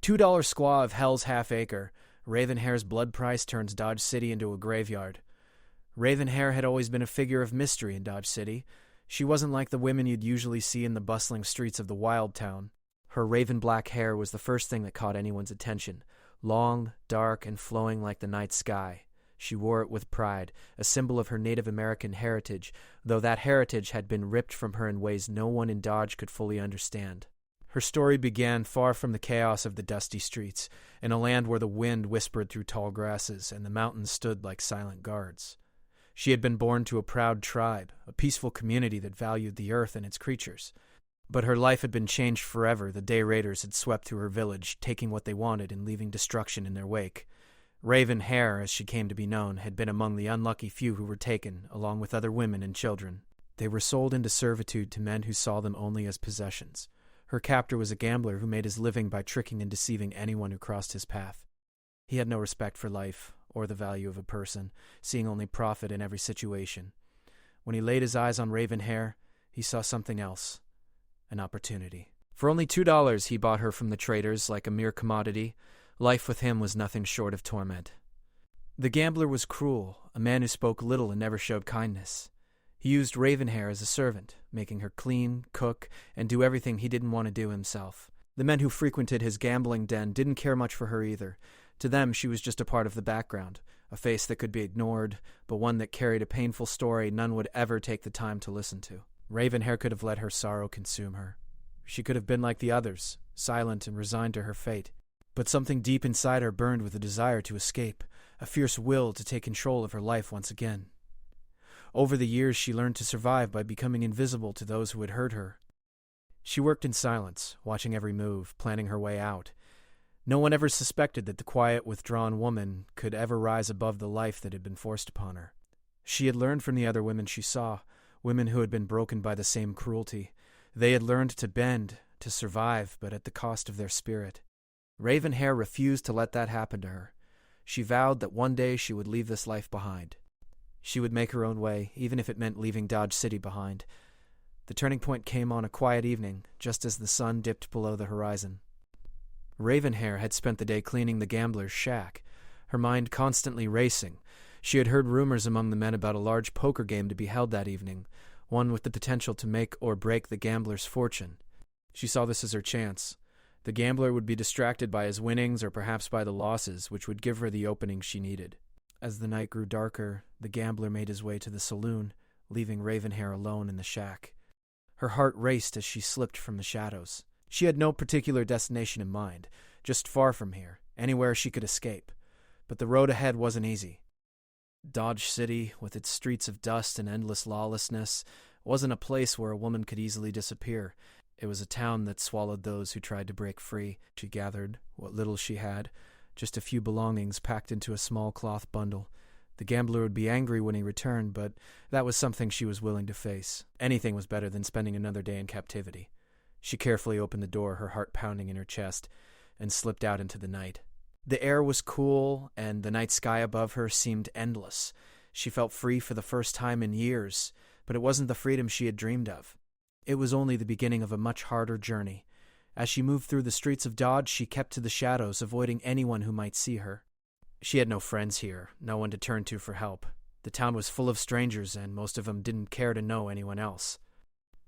$2 squaw of Hell's Half Acre. Ravenhair's blood price turns Dodge City into a graveyard. Ravenhair had always been a figure of mystery in Dodge City. She wasn't like the women you'd usually see in the bustling streets of the wild town. Her raven-black hair was the first thing that caught anyone's attention. Long, dark, and flowing like the night sky. She wore it with pride, a symbol of her Native American heritage, though that heritage had been ripped from her in ways no one in Dodge could fully understand. Her story began far from the chaos of the dusty streets, in a land where the wind whispered through tall grasses and the mountains stood like silent guards. She had been born to a proud tribe, a peaceful community that valued the earth and its creatures. But her life had been changed forever the day raiders had swept through her village, taking what they wanted and leaving destruction in their wake. Ravenhair, as she came to be known, had been among the unlucky few who were taken, along with other women and children. They were sold into servitude to men who saw them only as possessions. Her captor was a gambler who made his living by tricking and deceiving anyone who crossed his path. He had no respect for life or the value of a person, seeing only profit in every situation. When he laid his eyes on Ravenhair, he saw something else, an opportunity. For only $2 he bought her from the traders like a mere commodity. Life with him was nothing short of torment. The gambler was cruel, a man who spoke little and never showed kindness. He used Ravenhair as a servant, making her clean, cook, and do everything he didn't want to do himself. The men who frequented his gambling den didn't care much for her either. To them, she was just a part of the background, a face that could be ignored, but one that carried a painful story none would ever take the time to listen to. Ravenhair could have let her sorrow consume her. She could have been like the others, silent and resigned to her fate. But something deep inside her burned with a desire to escape, a fierce will to take control of her life once again. Over the years, she learned to survive by becoming invisible to those who had hurt her. She worked in silence, watching every move, planning her way out. No one ever suspected that the quiet, withdrawn woman could ever rise above the life that had been forced upon her. She had learned from the other women she saw, women who had been broken by the same cruelty. They had learned to bend, to survive, but at the cost of their spirit. Ravenhair refused to let that happen to her. She vowed that one day she would leave this life behind. She would make her own way, even if it meant leaving Dodge City behind. The turning point came on a quiet evening, just as the sun dipped below the horizon. Ravenhair had spent the day cleaning the gambler's shack, her mind constantly racing. She had heard rumors among the men about a large poker game to be held that evening, one with the potential to make or break the gambler's fortune. She saw this as her chance. The gambler would be distracted by his winnings or perhaps by the losses, which would give her the opening she needed. As the night grew darker, the gambler made his way to the saloon, leaving Ravenhair alone in the shack. Her heart raced as she slipped from the shadows. She had no particular destination in mind, just far from here, anywhere she could escape. But the road ahead wasn't easy. Dodge City, with its streets of dust and endless lawlessness, wasn't a place where a woman could easily disappear. It was a town that swallowed those who tried to break free. She gathered what little she had, just a few belongings packed into a small cloth bundle. The gambler would be angry when he returned, but that was something she was willing to face. Anything was better than spending another day in captivity. She carefully opened the door, her heart pounding in her chest, and slipped out into the night. The air was cool, and the night sky above her seemed endless. She felt free for the first time in years, but it wasn't the freedom she had dreamed of. It was only the beginning of a much harder journey. As she moved through the streets of Dodge, she kept to the shadows, avoiding anyone who might see her. She had no friends here, no one to turn to for help. The town was full of strangers, and most of them didn't care to know anyone else.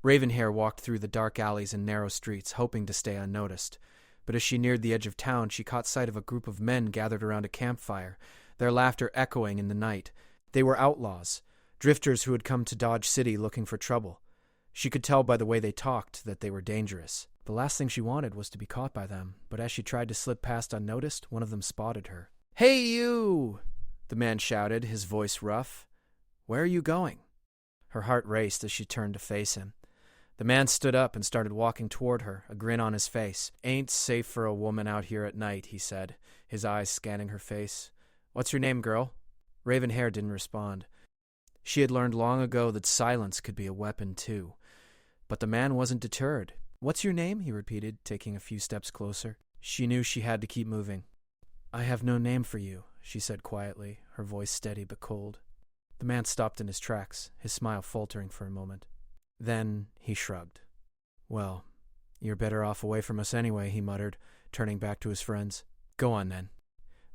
Ravenhair walked through the dark alleys and narrow streets, hoping to stay unnoticed. But as she neared the edge of town, she caught sight of a group of men gathered around a campfire, their laughter echoing in the night. They were outlaws, drifters who had come to Dodge City looking for trouble. She could tell by the way they talked that they were dangerous. The last thing she wanted was to be caught by them, but as she tried to slip past unnoticed, one of them spotted her. "Hey, you!" the man shouted, his voice rough. "Where are you going?" Her heart raced as she turned to face him. The man stood up and started walking toward her, a grin on his face. "Ain't safe for a woman out here at night," he said, his eyes scanning her face. "What's your name, girl?" Ravenhair didn't respond. She had learned long ago that silence could be a weapon, too. But the man wasn't deterred. "What's your name?" he repeated, taking a few steps closer. She knew she had to keep moving. "I have no name for you," she said quietly, her voice steady but cold. The man stopped in his tracks, his smile faltering for a moment. Then he shrugged. "Well, "You're better off away from us anyway," he muttered, turning back to his friends. "Go on, then."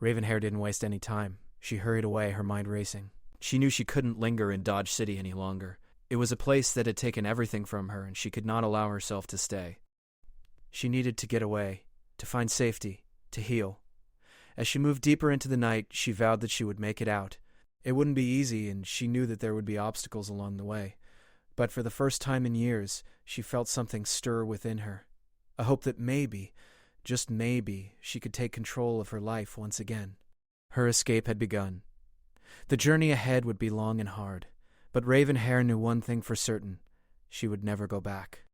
Ravenhair didn't waste any time. She hurried away, her mind racing. She knew she couldn't linger in Dodge City any longer. It was a place that had taken everything from her, and she could not allow herself to stay. She needed to get away, to find safety, to heal. As she moved deeper into the night, she vowed that she would make it out. It wouldn't be easy, and she knew that there would be obstacles along the way. But for the first time in years, she felt something stir within her. A hope that maybe, just maybe, she could take control of her life once again. Her escape had begun. The journey ahead would be long and hard, but Ravenhair knew one thing for certain: she would never go back.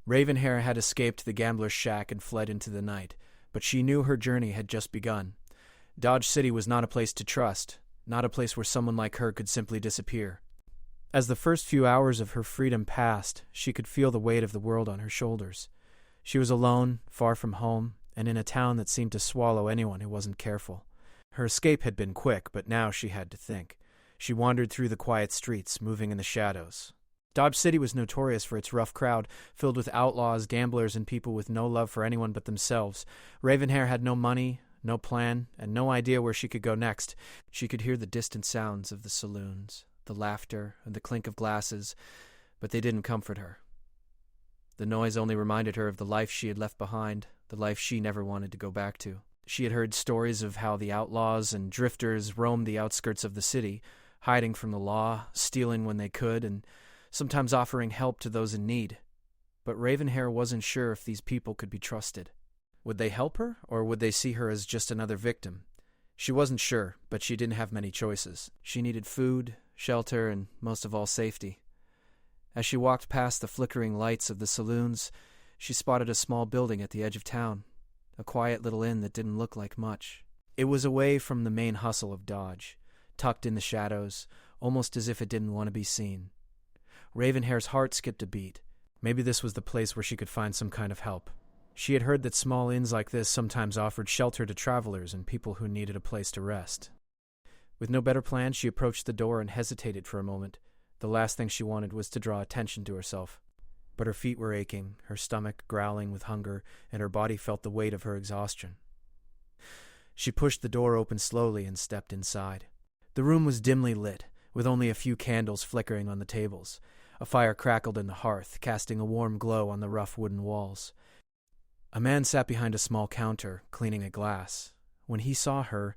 Ravenhair had escaped the gambler's shack and fled into the night, but she knew her journey had just begun. Dodge City was not a place to trust, not a place where someone like her could simply disappear. As the first few hours of her freedom passed, she could feel the weight of the world on her shoulders. She was alone, far from home, and in a town that seemed to swallow anyone who wasn't careful. Her escape had been quick, but now she had to think. She wandered through the quiet streets, moving in the shadows. Dodge City was notorious for its rough crowd, filled with outlaws, gamblers, and people with no love for anyone but themselves. Ravenhair had no money, no plan, and no idea where she could go next. She could hear the distant sounds of the saloons, the laughter, and the clink of glasses, but they didn't comfort her. The noise only reminded her of the life she had left behind, the life she never wanted to go back to. She had heard stories of how the outlaws and drifters roamed the outskirts of the city, hiding from the law, stealing when they could, and sometimes offering help to those in need. But Ravenhair wasn't sure if these people could be trusted. Would they help her, or would they see her as just another victim? She wasn't sure, but she didn't have many choices. She needed food, shelter, and most of all, safety. As she walked past the flickering lights of the saloons, she spotted a small building at the edge of town, a quiet little inn that didn't look like much. It was away from the main hustle of Dodge, tucked in the shadows, almost as if it didn't want to be seen. Ravenhair's heart skipped a beat. Maybe this was the place where she could find some kind of help. She had heard that small inns like this sometimes offered shelter to travelers and people who needed a place to rest. With no better plan, she approached the door and hesitated for a moment. The last thing she wanted was to draw attention to herself. But her feet were aching, her stomach growling with hunger, and her body felt the weight of her exhaustion. She pushed the door open slowly and stepped inside. The room was dimly lit, with only a few candles flickering on the tables. A fire crackled in the hearth, casting a warm glow on the rough wooden walls. A man sat behind a small counter, cleaning a glass. When he saw her,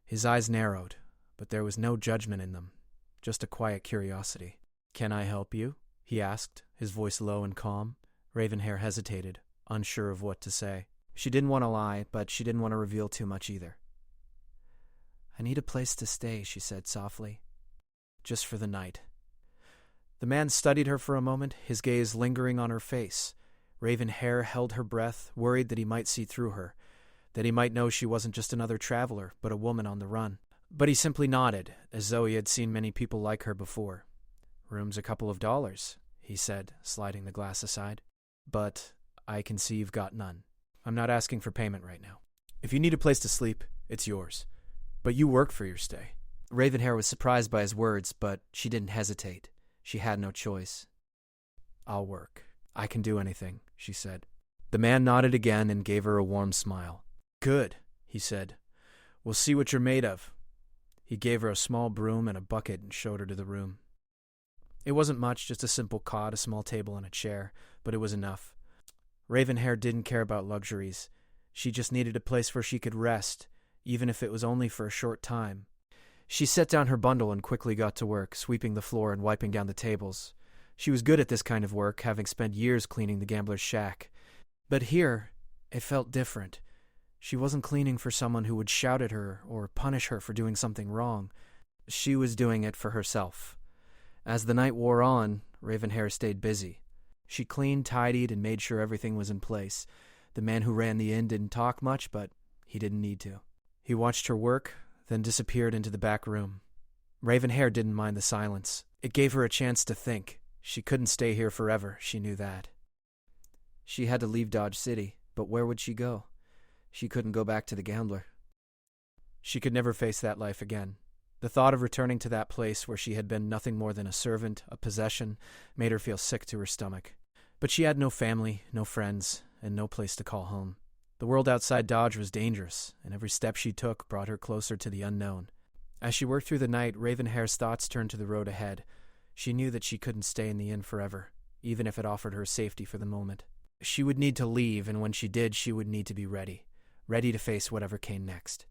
his eyes narrowed, but there was no judgment in them, just a quiet curiosity. "Can I help you?" he asked, his voice low and calm. Ravenhair hesitated, unsure of what to say. She didn't want to lie, but she didn't want to reveal too much either. "I need a place to stay," she said softly. "Just for the night." The man studied her for a moment, his gaze lingering on her face. Ravenhair held her breath, worried that he might see through her, that he might know she wasn't just another traveler, but a woman on the run. But he simply nodded, as though he had seen many people like her before. "Room's a couple of dollars," he said, sliding the glass aside. "But I can see you've got none. I'm not asking for payment right now. If you need a place to sleep, it's yours. But you work for your stay." Ravenhair was surprised by his words, but she didn't hesitate. She had no choice. "I'll work. I can do anything," she said. The man nodded again and gave her a warm smile. "Good," he said. "We'll see what you're made of." He gave her a small broom and a bucket and showed her to the room. It wasn't much, just a simple cot, a small table, and a chair, but it was enough. Ravenhair didn't care about luxuries. She just needed a place where she could rest, even if it was only for a short time. She set down her bundle and quickly got to work, sweeping the floor and wiping down the tables. She was good at this kind of work, having spent years cleaning the gambler's shack. But here, it felt different. She wasn't cleaning for someone who would shout at her or punish her for doing something wrong. She was doing it for herself. As the night wore on, Ravenhair stayed busy. She cleaned, tidied, and made sure everything was in place. The man who ran the inn didn't talk much, but he didn't need to. He watched her work, then disappeared into the back room. Ravenhair didn't mind the silence. It gave her a chance to think. She couldn't stay here forever, she knew that. She had to leave Dodge City, but where would she go? She couldn't go back to the gambler. She could never face that life again. The thought of returning to that place where she had been nothing more than a servant, a possession, made her feel sick to her stomach. But she had no family, no friends, and no place to call home. The world outside Dodge was dangerous, and every step she took brought her closer to the unknown. As she worked through the night, Ravenhair's thoughts turned to the road ahead. She knew that she couldn't stay in the inn forever, even if it offered her safety for the moment. She would need to leave, and when she did, she would need to be ready to face whatever came next.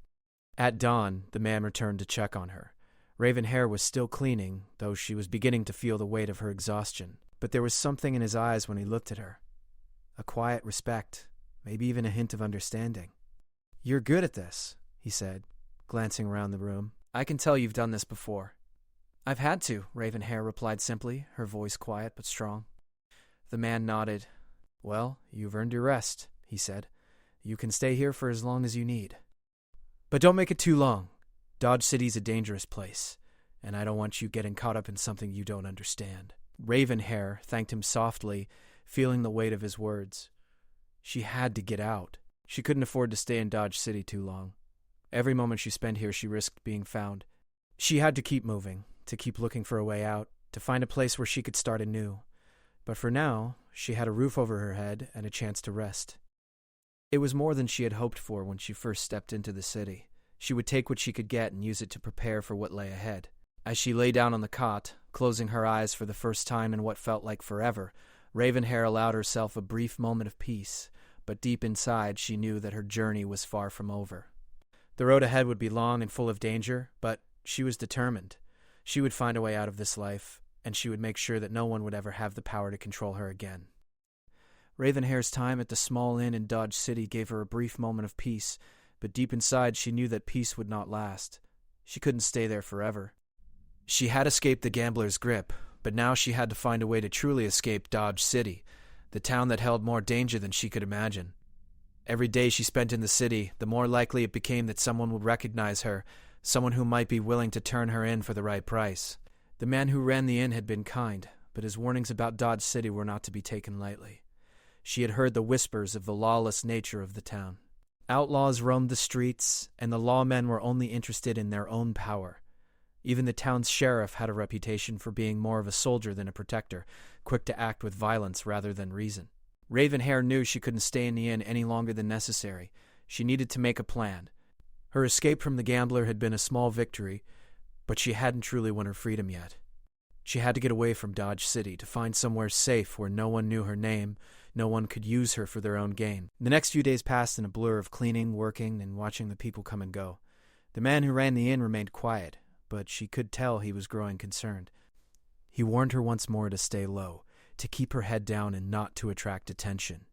At dawn, the man returned to check on her. Ravenhair was still cleaning, though she was beginning to feel the weight of her exhaustion. But there was something in his eyes when he looked at her. A quiet respect, maybe even a hint of understanding. "You're good at this," he said, glancing around the room. "I can tell you've done this before." "I've had to," Ravenhair replied simply, her voice quiet but strong. The man nodded. "Well, you've earned your rest," he said. "You can stay here for as long as you need. But don't make it too long. Dodge City's a dangerous place, and I don't want you getting caught up in something you don't understand." Ravenhair thanked him softly, feeling the weight of his words. She had to get out. She couldn't afford to stay in Dodge City too long. Every moment she spent here, she risked being found. She had to keep moving, to keep looking for a way out, to find a place where she could start anew. But for now, she had a roof over her head and a chance to rest. It was more than she had hoped for when she first stepped into the city. She would take what she could get and use it to prepare for what lay ahead. As she lay down on the cot, closing her eyes for the first time in what felt like forever, Ravenhair allowed herself a brief moment of peace, but deep inside she knew that her journey was far from over. The road ahead would be long and full of danger, but she was determined. She would find a way out of this life, and she would make sure that no one would ever have the power to control her again. Ravenhair's time at the small inn in Dodge City gave her a brief moment of peace, but deep inside she knew that peace would not last. She couldn't stay there forever. She had escaped the gambler's grip, but now she had to find a way to truly escape Dodge City, the town that held more danger than she could imagine. Every day she spent in the city, the more likely it became that someone would recognize her, someone who might be willing to turn her in for the right price. The man who ran the inn had been kind, but his warnings about Dodge City were not to be taken lightly. She had heard the whispers of the lawless nature of the town. Outlaws roamed the streets, and the lawmen were only interested in their own power. Even the town's sheriff had a reputation for being more of a soldier than a protector, quick to act with violence rather than reason. Ravenhair knew she couldn't stay in the inn any longer than necessary. She needed to make a plan. Her escape from the gambler had been a small victory, but she hadn't truly won her freedom yet. She had to get away from Dodge City, to find somewhere safe where no one knew her name, no one could use her for their own gain. The next few days passed in a blur of cleaning, working, and watching the people come and go. The man who ran the inn remained quiet, but she could tell he was growing concerned. He warned her once more to stay low, to keep her head down and not to attract attention.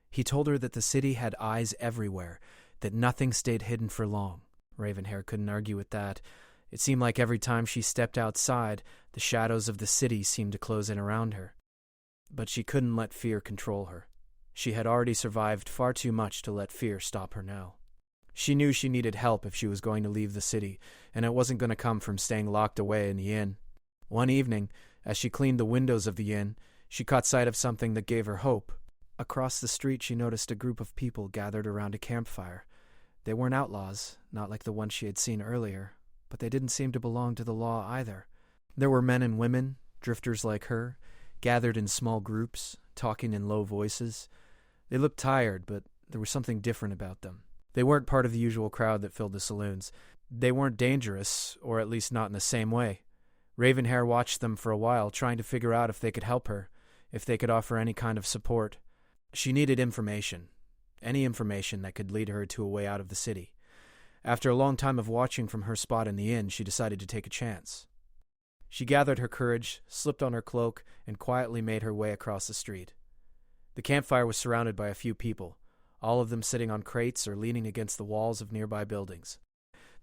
He told her that the city had eyes everywhere, that nothing stayed hidden for long. Ravenhair couldn't argue with that. It seemed like every time she stepped outside, the shadows of the city seemed to close in around her. But she couldn't let fear control her. She had already survived far too much to let fear stop her now. She knew she needed help if she was going to leave the city, and it wasn't going to come from staying locked away in the inn. One evening, as she cleaned the windows of the inn, she caught sight of something that gave her hope. Across the street, she noticed a group of people gathered around a campfire. They weren't outlaws, not like the ones she had seen earlier, but they didn't seem to belong to the law either. There were men and women, drifters like her, gathered in small groups, talking in low voices. They looked tired, but there was something different about them. They weren't part of the usual crowd that filled the saloons. They weren't dangerous, or at least not in the same way. Ravenhair watched them for a while, trying to figure out if they could help her, if they could offer any kind of support. She needed information, any information that could lead her to a way out of the city. After a long time of watching from her spot in the inn, she decided to take a chance. She gathered her courage, slipped on her cloak, and quietly made her way across the street. The campfire was surrounded by a few people, all of them sitting on crates or leaning against the walls of nearby buildings.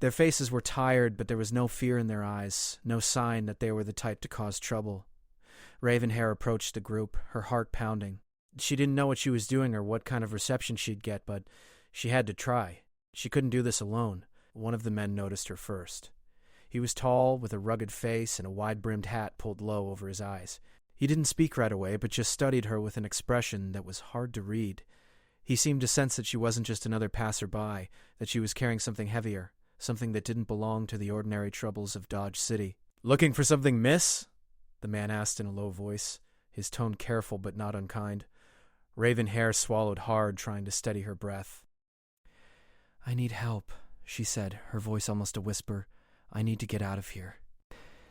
Their faces were tired, but there was no fear in their eyes, no sign that they were the type to cause trouble. Ravenhair approached the group, her heart pounding. She didn't know what she was doing or what kind of reception she'd get, but she had to try. She couldn't do this alone. One of the men noticed her first. He was tall, with a rugged face and a wide-brimmed hat pulled low over his eyes. He didn't speak right away, but just studied her with an expression that was hard to read. He seemed to sense that she wasn't just another passerby, that she was carrying something heavier, something that didn't belong to the ordinary troubles of Dodge City. "Looking for something, miss?" the man asked in a low voice, his tone careful but not unkind. Ravenhair swallowed hard, trying to steady her breath. "I need help," she said, her voice almost a whisper. "I need to get out of here."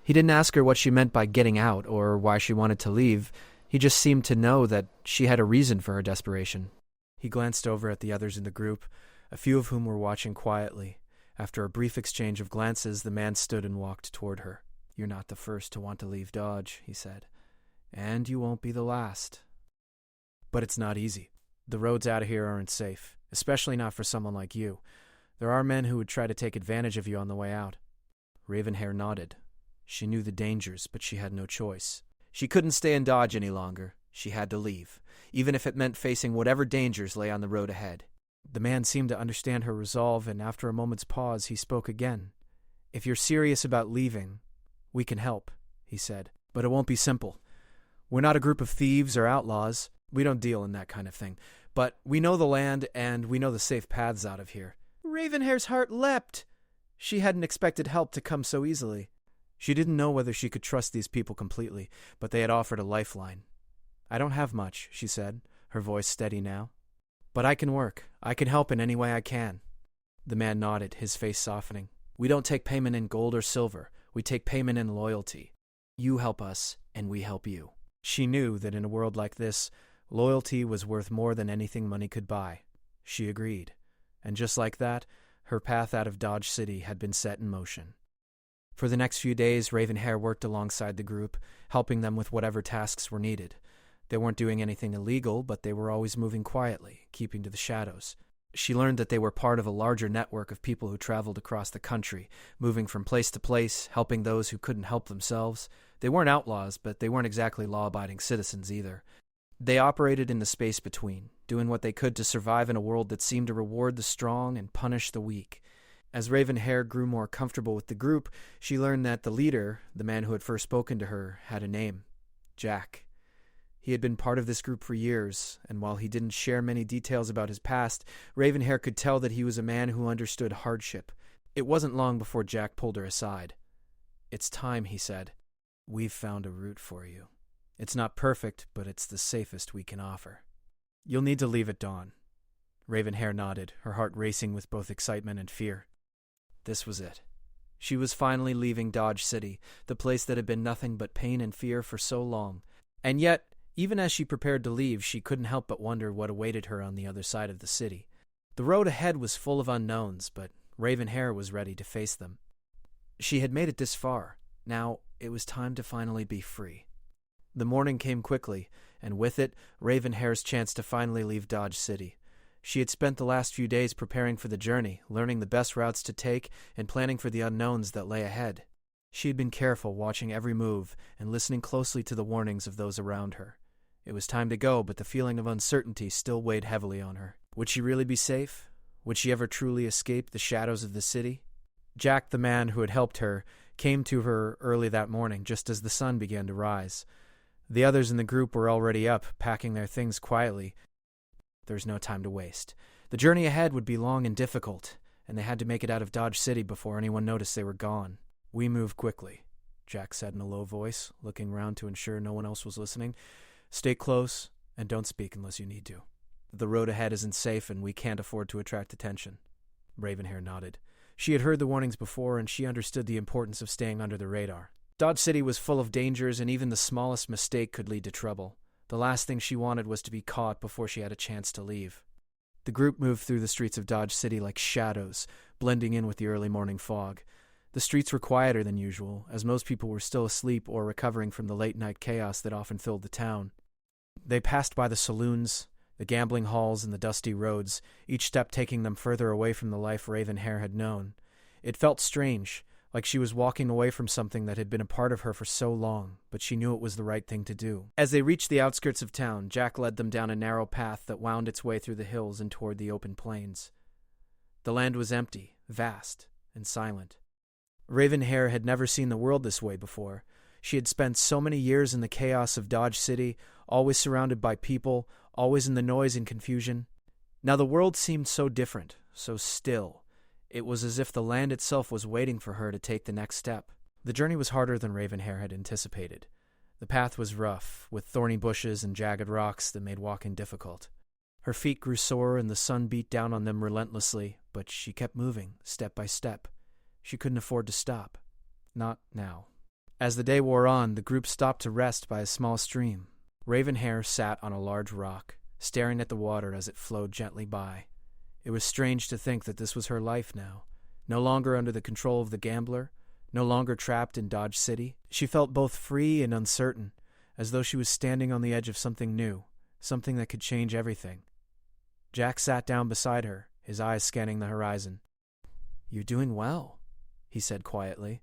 He didn't ask her what she meant by getting out or why she wanted to leave. He just seemed to know that she had a reason for her desperation. He glanced over at the others in the group, a few of whom were watching quietly. After a brief exchange of glances, the man stood and walked toward her. "You're not the first to want to leave Dodge," he said. "And you won't be the last. But it's not easy. The roads out of here aren't safe, especially not for someone like you. There are men who would try to take advantage of you on the way out." Ravenhair nodded. She knew the dangers, but she had no choice. She couldn't stay in Dodge any longer. She had to leave, even if it meant facing whatever dangers lay on the road ahead. The man seemed to understand her resolve, and after a moment's pause, he spoke again. "If you're serious about leaving, we can help," he said. "But it won't be simple. We're not a group of thieves or outlaws. We don't deal in that kind of thing. But we know the land, and we know the safe paths out of here." Ravenhair's heart leapt. She hadn't expected help to come so easily. She didn't know whether she could trust these people completely, but they had offered a lifeline. "I don't have much," she said, her voice steady now. "But I can work. I can help in any way I can." The man nodded, his face softening. "We don't take payment in gold or silver. We take payment in loyalty. You help us, and we help you." She knew that in a world like this, loyalty was worth more than anything money could buy. She agreed. And just like that, her path out of Dodge City had been set in motion. For the next few days, Ravenhair worked alongside the group, helping them with whatever tasks were needed. They weren't doing anything illegal, but they were always moving quietly, keeping to the shadows. She learned that they were part of a larger network of people who traveled across the country, moving from place to place, helping those who couldn't help themselves. They weren't outlaws, but they weren't exactly law-abiding citizens either. They operated in the space between, doing what they could to survive in a world that seemed to reward the strong and punish the weak. As Ravenhair grew more comfortable with the group, she learned that the leader, the man who had first spoken to her, had a name: Jack. He had been part of this group for years, and while he didn't share many details about his past, Ravenhair could tell that he was a man who understood hardship. It wasn't long before Jack pulled her aside. "It's time," he said. "We've found a route for you. It's not perfect, but it's the safest we can offer. You'll need to leave at dawn." Ravenhair nodded, her heart racing with both excitement and fear. This was it. She was finally leaving Dodge City, the place that had been nothing but pain and fear for so long. And yet, even as she prepared to leave, she couldn't help but wonder what awaited her on the other side of the city. The road ahead was full of unknowns, but Ravenhair was ready to face them. She had made it this far. Now, it was time to finally be free. The morning came quickly, and with it, Ravenhair's chance to finally leave Dodge City. She had spent the last few days preparing for the journey, learning the best routes to take, and planning for the unknowns that lay ahead. She had been careful, watching every move, and listening closely to the warnings of those around her. It was time to go, but the feeling of uncertainty still weighed heavily on her. Would she really be safe? Would she ever truly escape the shadows of the city? Jack, the man who had helped her, came to her early that morning, just as the sun began to rise. The others in the group were already up, packing their things quietly. There was no time to waste. The journey ahead would be long and difficult, and they had to make it out of Dodge City before anyone noticed they were gone. "We move quickly," Jack said in a low voice, looking round to ensure no one else was listening. "Stay close, and don't speak unless you need to. The road ahead isn't safe, and we can't afford to attract attention." Ravenhair nodded. She had heard the warnings before, and she understood the importance of staying under the radar. Dodge City was full of dangers, and even the smallest mistake could lead to trouble. The last thing she wanted was to be caught before she had a chance to leave. The group moved through the streets of Dodge City like shadows, blending in with the early morning fog. The streets were quieter than usual, as most people were still asleep or recovering from the late-night chaos that often filled the town. They passed by the saloons, the gambling halls, and the dusty roads, each step taking them further away from the life Ravenhair had known. It felt strange, like she was walking away from something that had been a part of her for so long, but she knew it was the right thing to do. As they reached the outskirts of town, Jack led them down a narrow path that wound its way through the hills and toward the open plains. The land was empty, vast, and silent. Ravenhair had never seen the world this way before. She had spent so many years in the chaos of Dodge City, always surrounded by people, always in the noise and confusion. Now the world seemed so different, so still. It was as if the land itself was waiting for her to take the next step. The journey was harder than Ravenhair had anticipated. The path was rough, with thorny bushes and jagged rocks that made walking difficult. Her feet grew sore and the sun beat down on them relentlessly, but she kept moving, step by step. She couldn't afford to stop. Not now. As the day wore on, the group stopped to rest by a small stream. Ravenhair sat on a large rock, staring at the water as it flowed gently by. It was strange to think that this was her life now, no longer under the control of the gambler, no longer trapped in Dodge City. She felt both free and uncertain, as though she was standing on the edge of something new, something that could change everything. Jack sat down beside her, his eyes scanning the horizon. "You're doing well," he said quietly.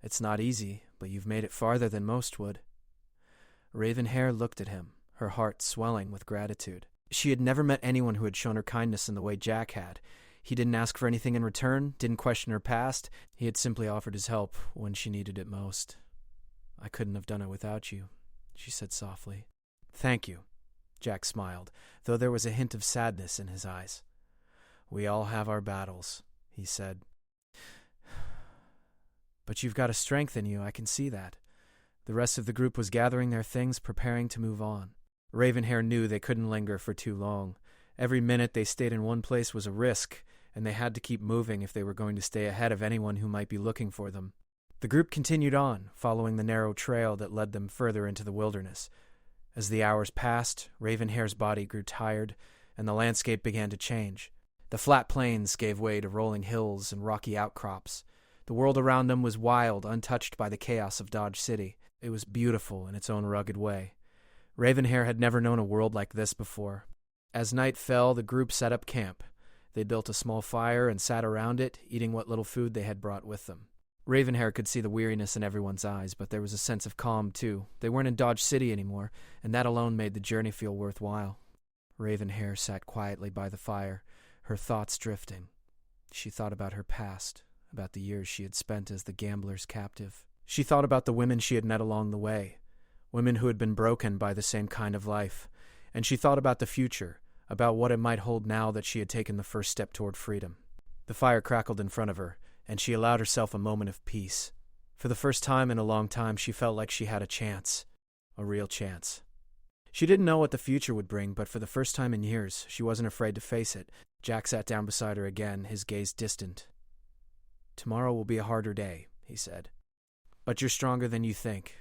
"It's not easy, but you've made it farther than most would." Ravenhair looked at him, her heart swelling with gratitude. She had never met anyone who had shown her kindness in the way Jack had. He didn't ask for anything in return, didn't question her past. He had simply offered his help when she needed it most. "I couldn't have done it without you," she said softly. "Thank you," Jack smiled, though there was a hint of sadness in his eyes. "We all have our battles," he said. "But you've got a strength in you, I can see that." The rest of the group was gathering their things, preparing to move on. Ravenhair knew they couldn't linger for too long. Every minute they stayed in one place was a risk, and they had to keep moving if they were going to stay ahead of anyone who might be looking for them. The group continued on, following the narrow trail that led them further into the wilderness. As the hours passed, Ravenhair's body grew tired, and the landscape began to change. The flat plains gave way to rolling hills and rocky outcrops. The world around them was wild, untouched by the chaos of Dodge City. It was beautiful in its own rugged way. Ravenhair had never known a world like this before. As night fell, the group set up camp. They built a small fire and sat around it, eating what little food they had brought with them. Ravenhair could see the weariness in everyone's eyes, but there was a sense of calm, too. They weren't in Dodge City anymore, and that alone made the journey feel worthwhile. Ravenhair sat quietly by the fire, her thoughts drifting. She thought about her past, about the years she had spent as the gambler's captive. She thought about the women she had met along the way, women who had been broken by the same kind of life, and she thought about the future, about what it might hold now that she had taken the first step toward freedom. The fire crackled in front of her, and she allowed herself a moment of peace. For the first time in a long time, she felt like she had a chance, a real chance. She didn't know what the future would bring, but for the first time in years, she wasn't afraid to face it. Jack sat down beside her again, his gaze distant. "Tomorrow will be a harder day," he said. "But you're stronger than you think."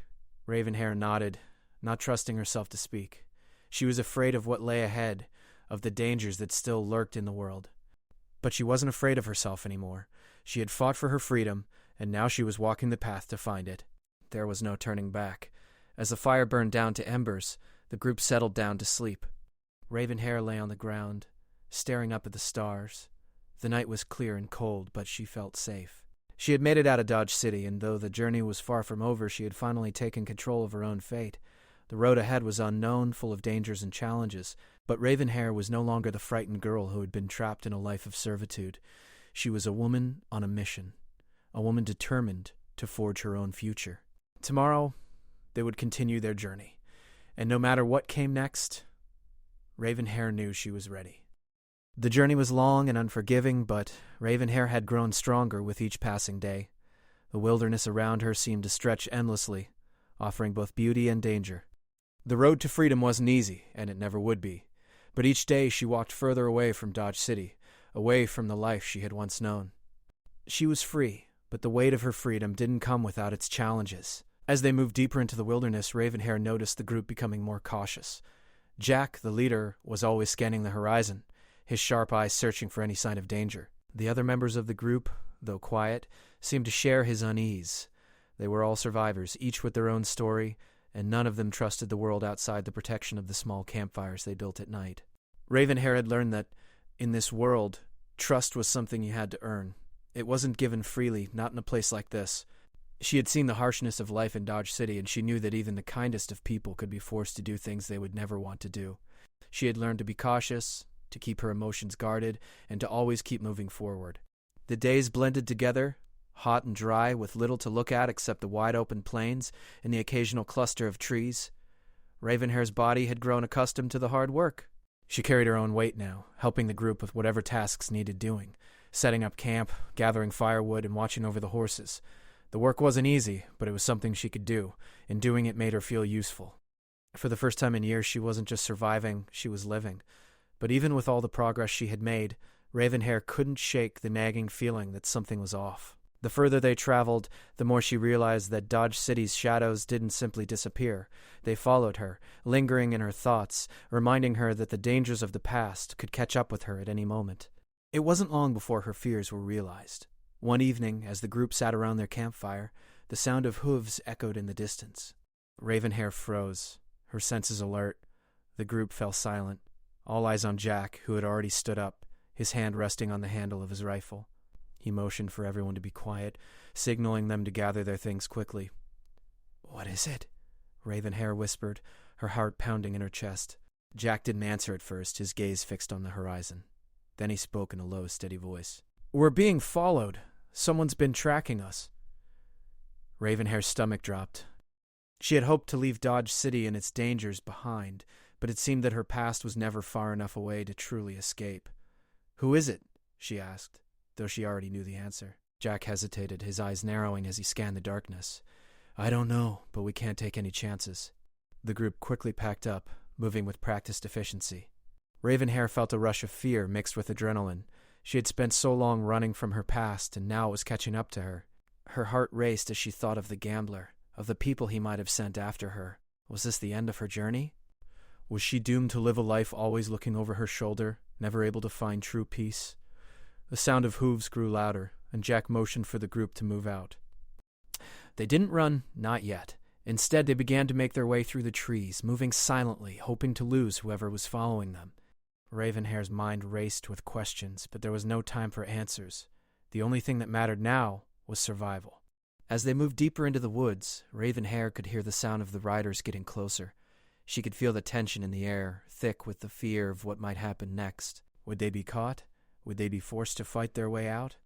Ravenhair nodded, not trusting herself to speak. She was afraid of what lay ahead, of the dangers that still lurked in the world. But she wasn't afraid of herself anymore. She had fought for her freedom, and now she was walking the path to find it. There was no turning back. As the fire burned down to embers, the group settled down to sleep. Ravenhair lay on the ground, staring up at the stars. The night was clear and cold, but she felt safe. She had made it out of Dodge City, and though the journey was far from over, she had finally taken control of her own fate. The road ahead was unknown, full of dangers and challenges, but Ravenhair was no longer the frightened girl who had been trapped in a life of servitude. She was a woman on a mission, a woman determined to forge her own future. Tomorrow, they would continue their journey, and no matter what came next, Ravenhair knew she was ready. The journey was long and unforgiving, but Ravenhair had grown stronger with each passing day. The wilderness around her seemed to stretch endlessly, offering both beauty and danger. The road to freedom wasn't easy, and it never would be, but each day she walked further away from Dodge City, away from the life she had once known. She was free, but the weight of her freedom didn't come without its challenges. As they moved deeper into the wilderness, Ravenhair noticed the group becoming more cautious. Jack, the leader, was always scanning the horizon, his sharp eyes searching for any sign of danger. The other members of the group, though quiet, seemed to share his unease. They were all survivors, each with their own story, and none of them trusted the world outside the protection of the small campfires they built at night. Ravenhair had learned that, in this world, trust was something you had to earn. It wasn't given freely, not in a place like this. She had seen the harshness of life in Dodge City, and she knew that even the kindest of people could be forced to do things they would never want to do. She had learned to be cautious, to keep her emotions guarded, and to always keep moving forward. The days blended together, hot and dry, with little to look at except the wide-open plains and the occasional cluster of trees. Ravenhair's body had grown accustomed to the hard work. She carried her own weight now, helping the group with whatever tasks needed doing, setting up camp, gathering firewood, and watching over the horses. The work wasn't easy, but it was something she could do, and doing it made her feel useful. For the first time in years, she wasn't just surviving, she was living. But even with all the progress she had made, Ravenhair couldn't shake the nagging feeling that something was off. The further they traveled, the more she realized that Dodge City's shadows didn't simply disappear. They followed her, lingering in her thoughts, reminding her that the dangers of the past could catch up with her at any moment. It wasn't long before her fears were realized. One evening, as the group sat around their campfire, the sound of hooves echoed in the distance. Ravenhair froze, her senses alert. The group fell silent, all eyes on Jack, who had already stood up, his hand resting on the handle of his rifle. He motioned for everyone to be quiet, signaling them to gather their things quickly. "What is it?" Ravenhair whispered, her heart pounding in her chest. Jack didn't answer at first, his gaze fixed on the horizon. Then he spoke in a low, steady voice. "We're being followed. Someone's been tracking us." Ravenhair's stomach dropped. She had hoped to leave Dodge City and its dangers behind, but it seemed that her past was never far enough away to truly escape. "Who is it?" she asked, though she already knew the answer. Jack hesitated, his eyes narrowing as he scanned the darkness. "I don't know, but we can't take any chances." The group quickly packed up, moving with practiced efficiency. Ravenhair felt a rush of fear mixed with adrenaline. She had spent so long running from her past, and now it was catching up to her. Her heart raced as she thought of the gambler, of the people he might have sent after her. Was this the end of her journey? Was she doomed to live a life always looking over her shoulder, never able to find true peace? The sound of hooves grew louder, and Jack motioned for the group to move out. They didn't run, not yet. Instead, they began to make their way through the trees, moving silently, hoping to lose whoever was following them. Ravenhair's mind raced with questions, but there was no time for answers. The only thing that mattered now was survival. As they moved deeper into the woods, Ravenhair could hear the sound of the riders getting closer. She could feel the tension in the air, thick with the fear of what might happen next. Would they be caught? Would they be forced to fight their way out?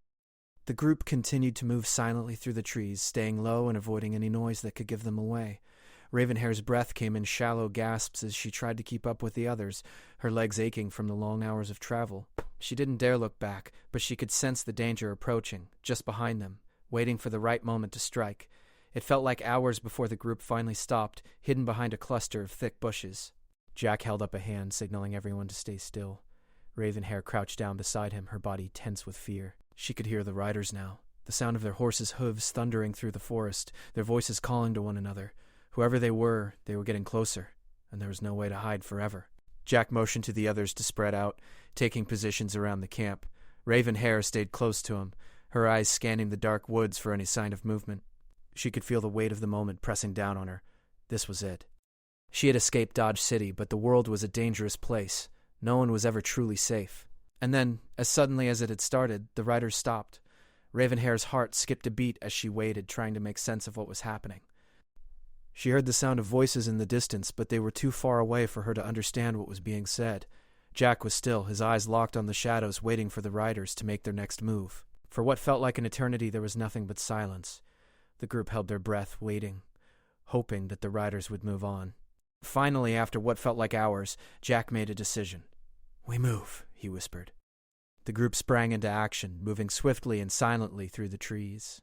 The group continued to move silently through the trees, staying low and avoiding any noise that could give them away. Ravenhair's breath came in shallow gasps as she tried to keep up with the others, her legs aching from the long hours of travel. She didn't dare look back, but she could sense the danger approaching, just behind them, waiting for the right moment to strike. It felt like hours before the group finally stopped, hidden behind a cluster of thick bushes. Jack held up a hand, signaling everyone to stay still. Ravenhair crouched down beside him, her body tense with fear. She could hear the riders now, the sound of their horses' hooves thundering through the forest, their voices calling to one another. Whoever they were getting closer, and there was no way to hide forever. Jack motioned to the others to spread out, taking positions around the camp. Ravenhair stayed close to him, her eyes scanning the dark woods for any sign of movement. She could feel the weight of the moment pressing down on her. This was it. She had escaped Dodge City, but the world was a dangerous place. No one was ever truly safe. And then, as suddenly as it had started, the riders stopped. Ravenhair's heart skipped a beat as she waited, trying to make sense of what was happening. She heard the sound of voices in the distance, but they were too far away for her to understand what was being said. Jack was still, his eyes locked on the shadows, waiting for the riders to make their next move. For what felt like an eternity, there was nothing but silence. The group held their breath, waiting, hoping that the riders would move on. Finally, after what felt like hours, Jack made a decision. "We move," he whispered. The group sprang into action, moving swiftly and silently through the trees.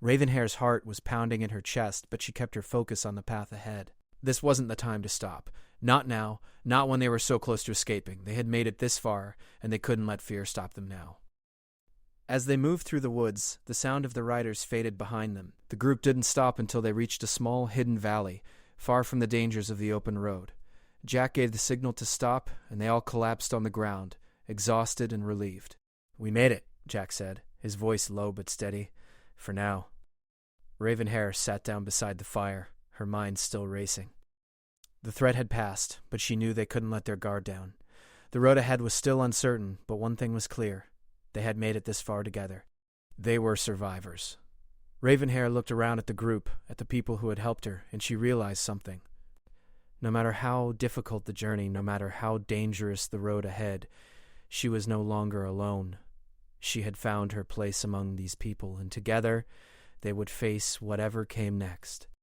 Ravenhair's heart was pounding in her chest, but she kept her focus on the path ahead. This wasn't the time to stop. Not now, not when they were so close to escaping. They had made it this far, and they couldn't let fear stop them now. As they moved through the woods, the sound of the riders faded behind them. The group didn't stop until they reached a small, hidden valley, far from the dangers of the open road. Jack gave the signal to stop, and they all collapsed on the ground, exhausted and relieved. "We made it," Jack said, his voice low but steady. "For now." Ravenhair sat down beside the fire, her mind still racing. The threat had passed, but she knew they couldn't let their guard down. The road ahead was still uncertain, but one thing was clear. They had made it this far together. They were survivors. Ravenhair looked around at the group, at the people who had helped her, and she realized something. No matter how difficult the journey, no matter how dangerous the road ahead, she was no longer alone. She had found her place among these people, and together they would face whatever came next.